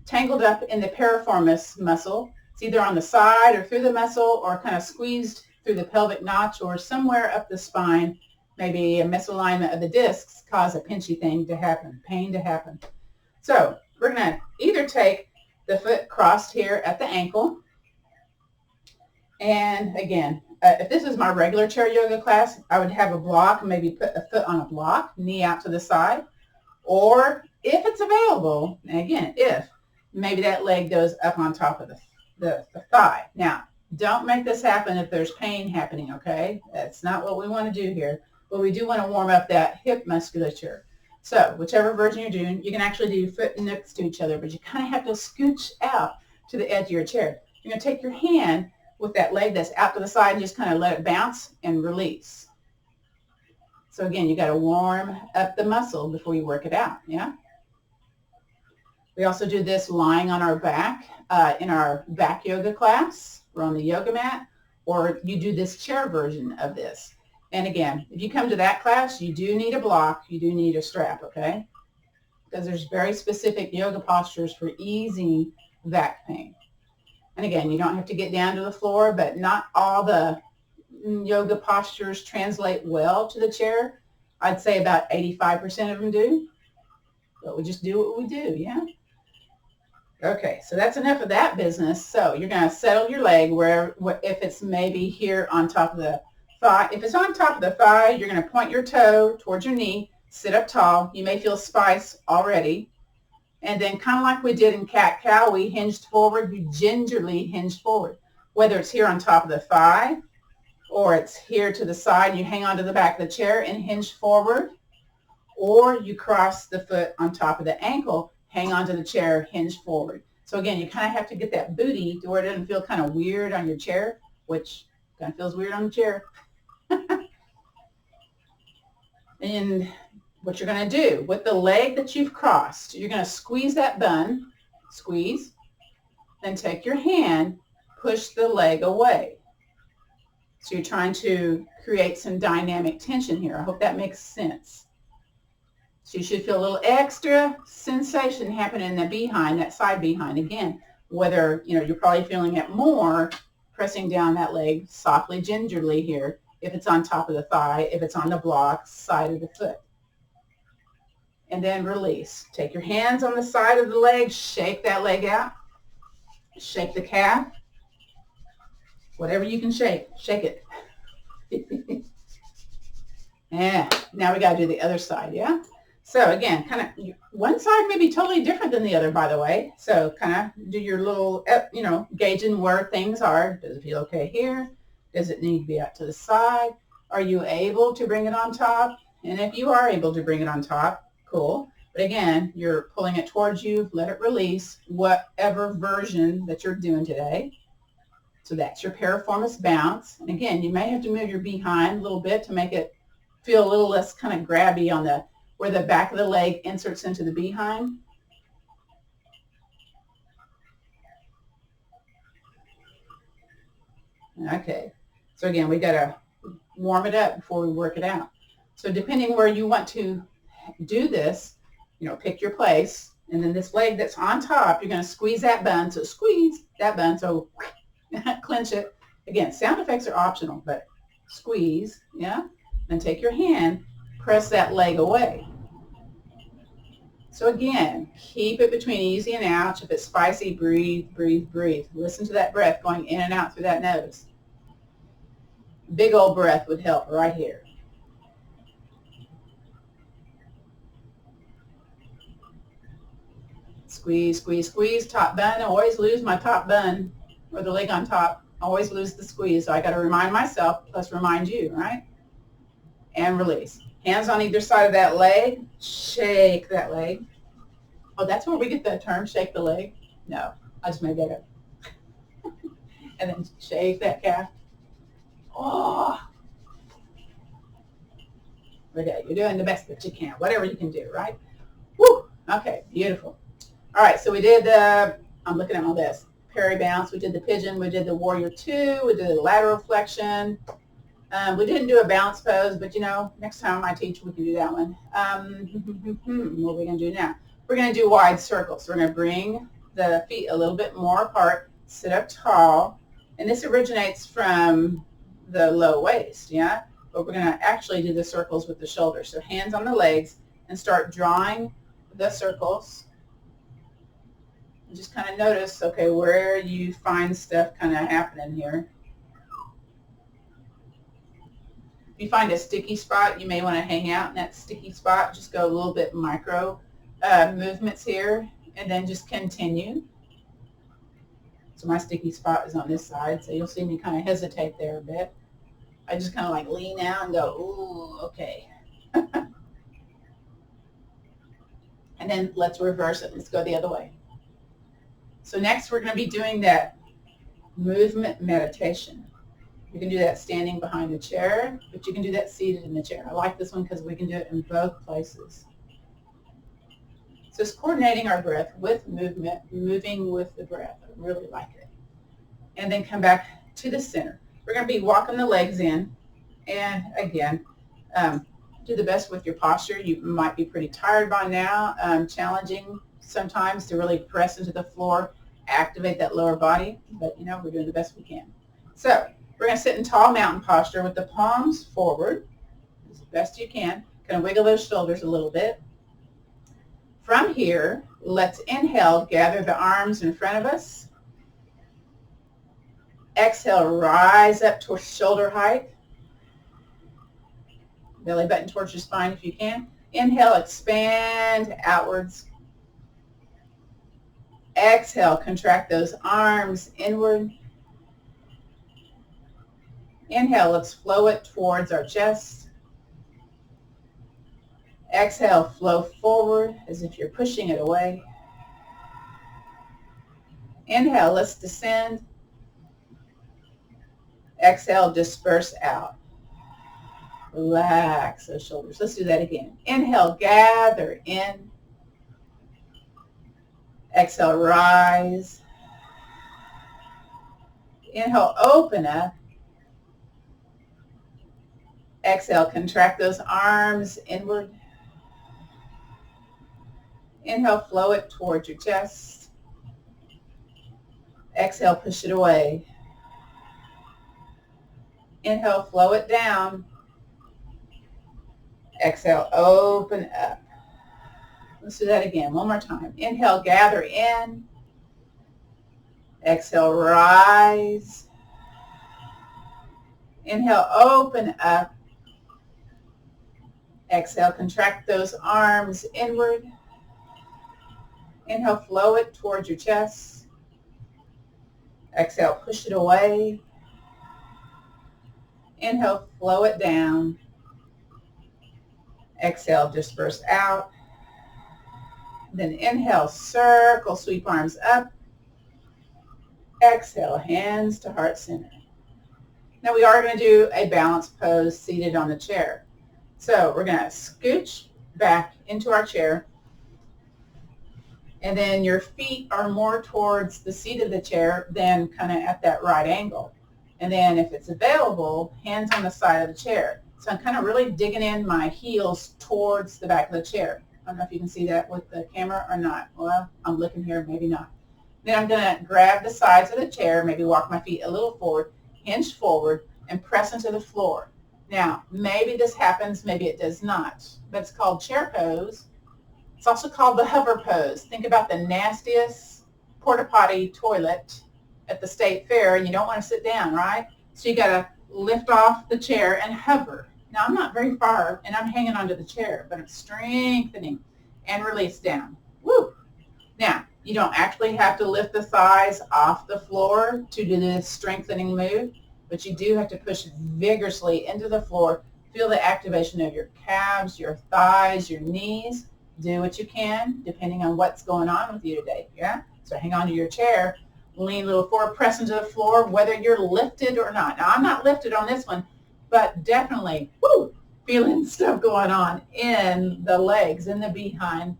tangled up in the piriformis muscle. It's either on the side or through the muscle or kind of squeezed through the pelvic notch or somewhere up the spine. Maybe a misalignment of the discs cause a pinchy thing to happen, pain to happen. So we're going to either take the foot crossed here at the ankle. And again, if this is my regular chair yoga class, I would have a block, maybe put a foot on a block, knee out to the side. Or if it's available, and again, if, maybe that leg goes up on top of the thigh. Now, don't make this happen if there's pain happening, okay? That's not what we want to do here. But we do want to warm up that hip musculature. So whichever version you're doing, you can actually do foot next to each other, but you kind of have to scooch out to the edge of your chair. You're going to take your hand with that leg that's out to the side and just kind of let it bounce and release. So again, you got to warm up the muscle before you work it out, yeah? We also do this lying on our back in our back yoga class. We're on the yoga mat, or you do this chair version of this. And again, if you come to that class, you do need a block, you do need a strap, okay? Because there's very specific yoga postures for easing back pain. And again, you don't have to get down to the floor, but not all the yoga postures translate well to the chair. I'd say about 85% of them do. But we just do what we do, yeah? Okay, so that's enough of that business. So you're going to settle your leg where, if it's maybe here on top of the thigh. If it's on top of the thigh, you're going to point your toe towards your knee, sit up tall. You may feel spice already. And then kind of like we did in cat-cow, we hinged forward, you gingerly hinged forward. Whether it's here on top of the thigh or it's here to the side, you hang onto the back of the chair and hinge forward, or you cross the foot on top of the ankle, hang onto the chair, hinge forward. So again, you kind of have to get that booty to where it doesn't feel kind of weird on your chair, which kind of feels weird on the chair. And what you're going to do with the leg that you've crossed, you're going to squeeze that bun, squeeze, then take your hand, push the leg away. So you're trying to create some dynamic tension here. I hope that makes sense. So you should feel a little extra sensation happening in the behind, that side behind. Again, whether, you're probably feeling it more pressing down that leg softly, gingerly here, if it's on top of the thigh, if it's on the block, side of the foot. And then release. Take your hands on the side of the leg, shake that leg out, shake the calf. Whatever you can shake it. Yeah, now we got to do the other side, yeah? So again, kind of, one side may be totally different than the other, by the way. So kind of do your little, gauging where things are. Does it feel okay here? Does it need to be out to the side? Are you able to bring it on top? And if you are able to bring it on top, cool. But again, you're pulling it towards you, let it release, whatever version that you're doing today. So that's your piriformis bounce. And again, you may have to move your behind a little bit to make it feel a little less kind of grabby on the where the back of the leg inserts into the behind. Okay, so again, we got to warm it up before we work it out. So depending where you want to do this, pick your place. And then this leg that's on top, you're going to squeeze that bun. So squeeze that bun. So clench it. Again, sound effects are optional, but squeeze, yeah? Then take your hand, press that leg away. So again, keep it between easy and ouch. If it's spicy, breathe, breathe, breathe. Listen to that breath going in and out through that nose. Big old breath would help right here. Squeeze, squeeze, squeeze, top bun. I always lose my top bun or the leg on top. I always lose the squeeze. So I got to remind myself, plus remind you, right? And release. Hands on either side of that leg. Shake that leg. Oh, that's where we get the term shake the leg? No, I just made that up. And then shake that calf. Oh. Okay, you're doing the best that you can. Whatever you can do, right? Woo. Okay, beautiful. All right, so we did the, I'm looking at my list, peri bounce, we did the pigeon, we did the warrior two, we did the lateral flexion. We didn't do a bounce pose, but next time I teach, we can do that one. What are we going to do now? We're going to do wide circles. So we're going to bring the feet a little bit more apart, sit up tall, and this originates from the low waist, yeah? But we're going to actually do the circles with the shoulders. So hands on the legs and start drawing the circles. And just kind of notice, okay, where you find stuff kind of happening here. If you find a sticky spot, you may want to hang out in that sticky spot. Just go a little bit micro movements here, and then just continue. So my sticky spot is on this side, so you'll see me kind of hesitate there a bit. I just kind of like lean out and go, ooh, okay. And then let's reverse it. Let's go the other way. So next we're going to be doing that movement meditation. You can do that standing behind the chair, but you can do that seated in the chair. I like this one because we can do it in both places. So it's coordinating our breath with movement, moving with the breath. I really like it. And then come back to the center. We're going to be walking the legs in. And again, do the best with your posture. You might be pretty tired by now. Challenging sometimes to really press into the floor, activate that lower body. But, we're doing the best we can. So we're going to sit in tall mountain posture with the palms forward as best you can. Kind of wiggle those shoulders a little bit. From here, let's inhale, gather the arms in front of us. Exhale, rise up towards shoulder height. Belly button towards your spine if you can. Inhale, expand outwards. Exhale, contract those arms inward. Inhale, let's flow it towards our chest. Exhale, flow forward as if you're pushing it away. Inhale, let's descend. Exhale, disperse out. Relax those shoulders. Let's do that again. Inhale, gather in. Exhale, rise. Inhale, open up. Exhale, contract those arms inward. Inhale, flow it towards your chest. Exhale, push it away. Inhale, flow it down. Exhale, open up. Let's do that again, one more time. Inhale, gather in. Exhale, rise. Inhale, open up. Exhale, contract those arms inward. Inhale, flow it towards your chest. Exhale, push it away. Inhale, flow it down. Exhale, disperse out. Then inhale, circle, sweep arms up. Exhale, hands to heart center. Now we are going to do a balanced pose seated on the chair. So we're going to scooch back into our chair, and then your feet are more towards the seat of the chair than kind of at that right angle. And then if it's available, hands on the side of the chair. So I'm kind of really digging in my heels towards the back of the chair. I don't know if you can see that with the camera or not. Well, I'm looking here, maybe not. Then I'm going to grab the sides of the chair, maybe walk my feet a little forward, hinge forward, and press into the floor. Now, maybe this happens, maybe it does not. But it's called chair pose. It's also called the hover pose. Think about the nastiest porta potty toilet at the state fair, and you don't want to sit down, right? So you got to lift off the chair and hover. Now, I'm not very far, and I'm hanging onto the chair, but I'm strengthening and release down. Woo! Now, you don't actually have to lift the thighs off the floor to do this strengthening move, but you do have to push vigorously into the floor. Feel the activation of your calves, your thighs, your knees. Do what you can, depending on what's going on with you today, yeah? So hang on to your chair, lean a little forward, press into the floor, whether you're lifted or not. Now, I'm not lifted on this one, but definitely, woo, feeling stuff going on in the legs, in the behind,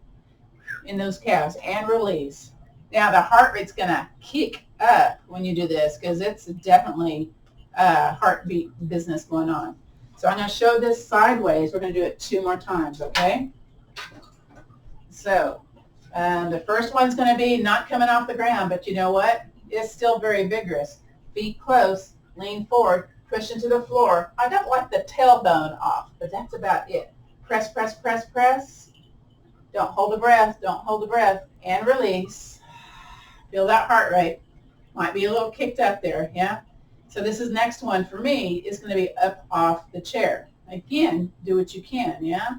in those calves, and release. Now, the heart rate's going to kick up when you do this because it's definitely heartbeat business going on. So I'm going to show this sideways. We're going to do it 2 more times, okay? So the first one's going to be not coming off the ground, but you know what? It's still very vigorous. Feet close, lean forward, push into the floor. I don't like the tailbone off, but that's about it. Press, press, press, press. Don't hold the breath. Don't hold the breath. And release. Feel that heart rate. Might be a little kicked up there, yeah? So this is next one for me is going to be up off the chair. Again, do what you can, yeah?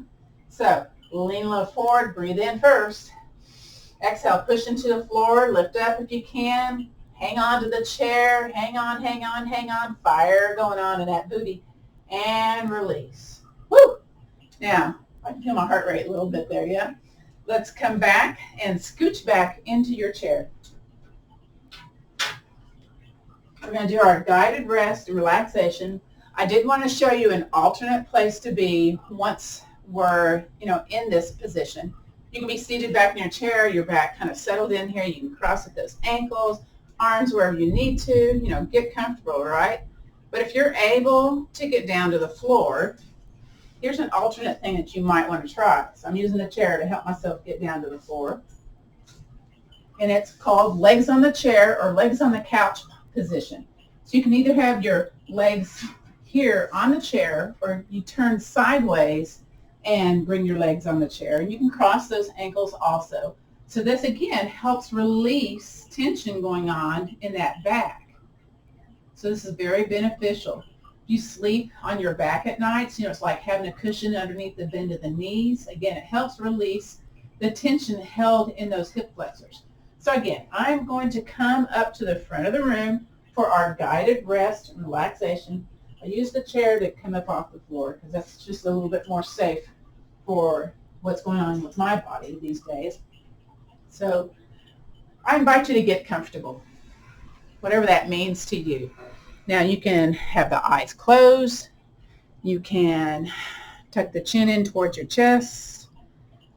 So lean a little forward, breathe in first. Exhale, push into the floor, lift up if you can. Hang on to the chair, hang on, hang on, hang on. Fire going on in that booty. And release. Woo! Now, I can feel my heart rate a little bit there, yeah? Let's come back and scooch back into your chair. We're going to do our guided rest and relaxation. I did want to show you an alternate place to be once we're, in this position. You can be seated back in your chair, your back kind of settled in here. You can cross at those ankles, arms wherever you need to, get comfortable, right? But if you're able to get down to the floor, here's an alternate thing that you might want to try. So I'm using the chair to help myself get down to the floor. And it's called legs on the chair or legs on the couch position. So you can either have your legs here on the chair or you turn sideways and bring your legs on the chair. And you can cross those ankles also. So this, again, helps release tension going on in that back. So this is very beneficial. If you sleep on your back at night, it's like having a cushion underneath the bend of the knees. Again, it helps release the tension held in those hip flexors. So again, I'm going to come up to the front of the room for our guided rest and relaxation. I use the chair to come up off the floor because that's just a little bit more safe for what's going on with my body these days. So I invite you to get comfortable, whatever that means to you. Now you can have the eyes closed. You can tuck the chin in towards your chest.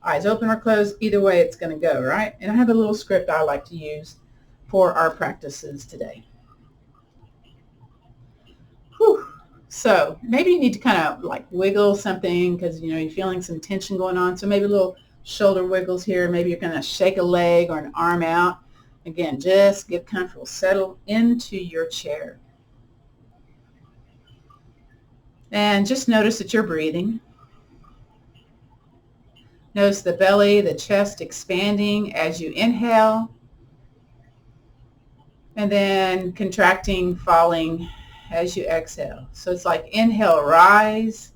Eyes open or closed. Either way it's going to go, right? And I have a little script I like to use for our practices today. Whew. So maybe you need to kind of like wiggle something because, you're feeling some tension going on. So maybe a little shoulder wiggles here. Maybe you're going to shake a leg or an arm out. Again, just get comfortable. Settle into your chair. And just notice that you're breathing. Notice the belly, the chest expanding as you inhale. And then contracting, falling as you exhale. So it's like inhale, rise.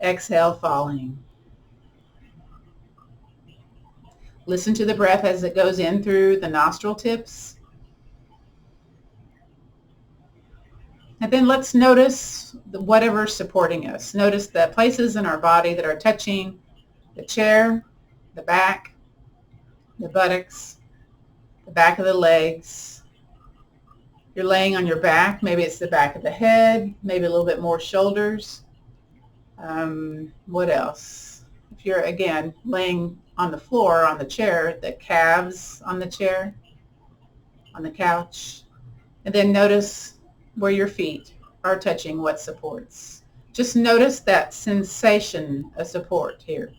Exhale, falling. Listen to the breath as it goes in through the nostril tips. And then let's notice whatever's supporting us. Notice the places in our body that are touching the chair, the back, the buttocks, the back of the legs. You're laying on your back. Maybe it's the back of the head, maybe a little bit more shoulders. What else? If you're, again, laying on the floor, on the chair, the calves on the chair, on the couch. And then notice where your feet are touching what supports. Just notice that sensation of support here.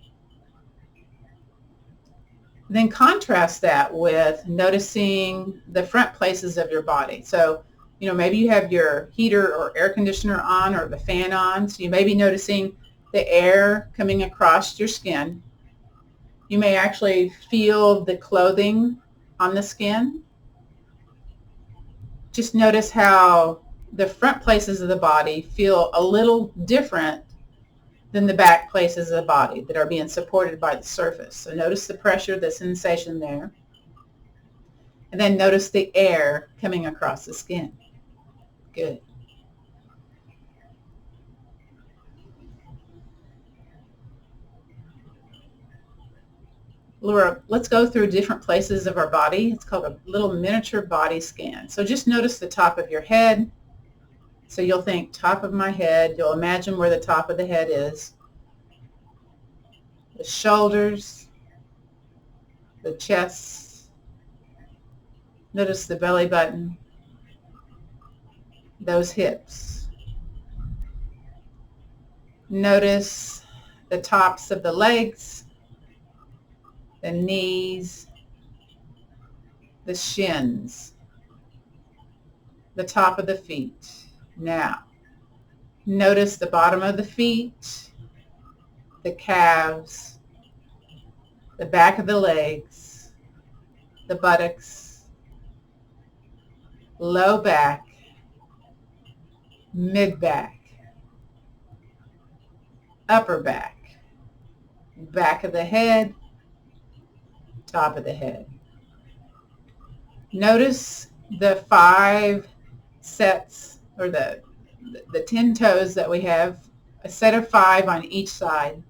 Then contrast that with noticing the front places of your body. So, maybe you have your heater or air conditioner on or the fan on. So you may be noticing the air coming across your skin. You may actually feel the clothing on the skin. Just notice how the front places of the body feel a little different than the back places of the body that are being supported by the surface. So notice the pressure, the sensation there. And then notice the air coming across the skin. Good. Laura, let's go through different places of our body. It's called a little miniature body scan. So just notice the top of your head. So you'll think top of my head. You'll imagine where the top of the head is. The shoulders, the chest. Notice the belly button, those hips. Notice the tops of the legs, the knees, the shins, the top of the feet. Now, notice the bottom of the feet, the calves, the back of the legs, the buttocks, low back, mid back, upper back, back of the head, top of the head. Notice the 5 sets or the 10 toes that we have, a set of 5 on each side.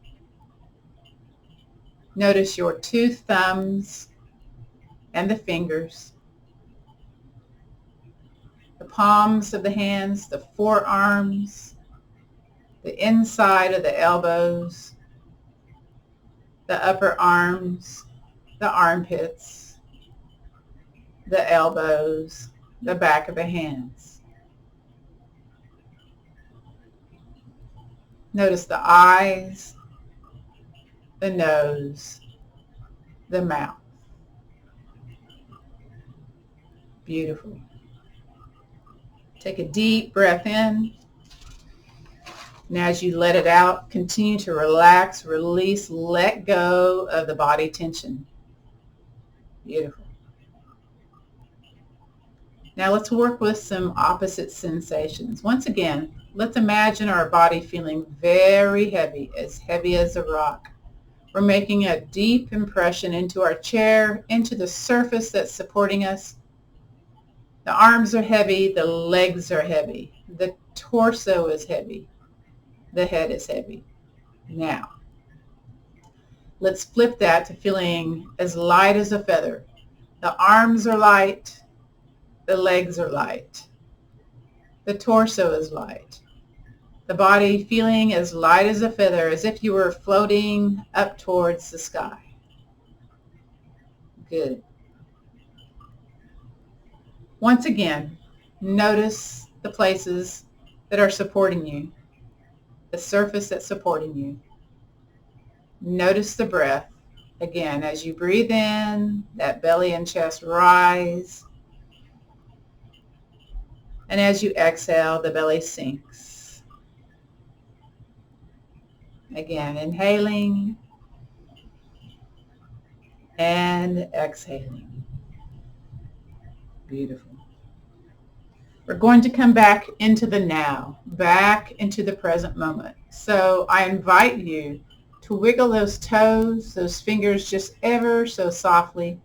Notice your 2 thumbs and the fingers, the palms of the hands, the forearms, the inside of the elbows, the upper arms, the armpits, the elbows, the back of the hands. Notice the eyes, the nose, the mouth. Beautiful. Take a deep breath in. And as you let it out, continue to relax, release, let go of the body tension. Beautiful. Now let's work with some opposite sensations. Once again, let's imagine our body feeling very heavy as a rock. We're making a deep impression into our chair, into the surface that's supporting us. The arms are heavy, the legs are heavy, the torso is heavy, the head is heavy. Now, let's flip that to feeling as light as a feather. The arms are light, the legs are light, the torso is light. The body feeling as light as a feather, as if you were floating up towards the sky. Good. Once again, notice the places that are supporting you, the surface that's supporting you. Notice the breath. Again, as you breathe in, that belly and chest rise. And as you exhale, the belly sinks. Again, inhaling and exhaling. Beautiful. We're going to come back into the now, back into the present moment. So I invite you to wiggle those toes, those fingers just ever so softly.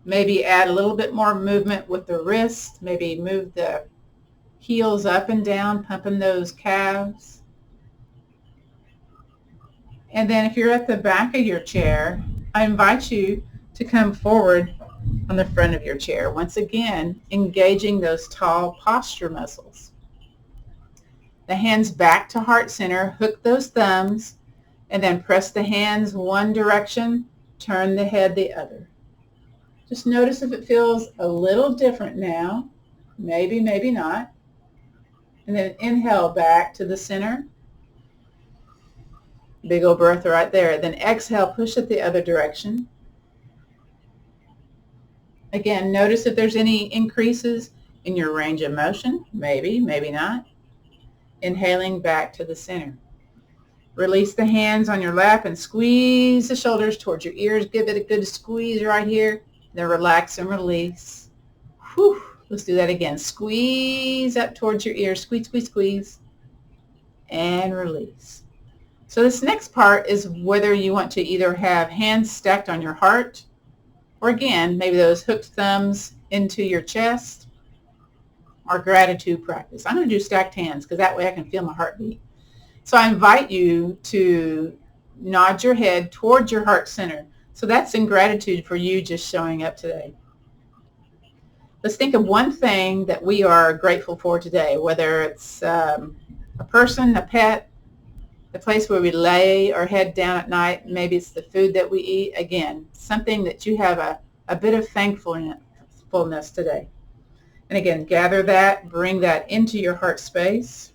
Maybe add a little bit more movement with the wrist. Maybe move the heels up and down, pumping those calves. And then if you're at the back of your chair, I invite you to come forward on the front of your chair. Once again, engaging those tall posture muscles. The hands back to heart center, hook those thumbs, and then press the hands one direction, turn the head the other. Just notice if it feels a little different now. Maybe, maybe not. And then inhale back to the center. Big old breath right there. Then exhale, push it the other direction. Again, notice if there's any increases in your range of motion. Maybe, maybe not. Inhaling back to the center. Release the hands on your lap and squeeze the shoulders towards your ears. Give it a good squeeze right here. Then relax and release. Whew. Let's do that again. Squeeze up towards your ears. Squeeze, squeeze, squeeze. And release. So this next part is whether you want to either have hands stacked on your heart, or again, maybe those hooked thumbs into your chest, or gratitude practice. I'm going to do stacked hands because that way I can feel my heartbeat. So I invite you to nod your head towards your heart center. So that's in gratitude for you just showing up today. Let's think of one thing that we are grateful for today, whether it's a person, a pet, the place where we lay our head down at night. Maybe it's the food that we eat. Again, something that you have a bit of thankfulness today. And again, gather that, bring that into your heart space.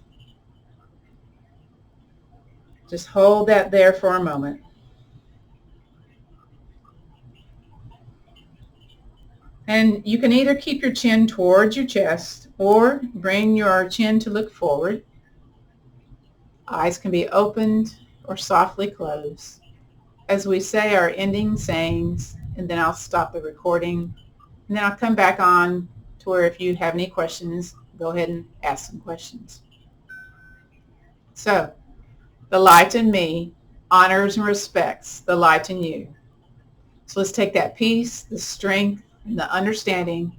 Just hold that there for a moment. And you can either keep your chin towards your chest or bring your chin to look forward. Eyes can be opened or softly closed as we say our ending sayings, and then I'll stop the recording. And then I'll come back on to where if you have any questions, go ahead and ask some questions. So, the light in me honors and respects the light in you. So let's take that peace, the strength, and the understanding,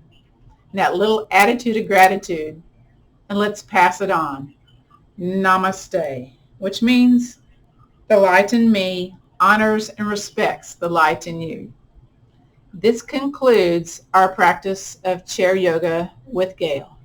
and that little attitude of gratitude, and let's pass it on. Namaste, which means the light in me honors and respects the light in you. This concludes our practice of chair yoga with Gail.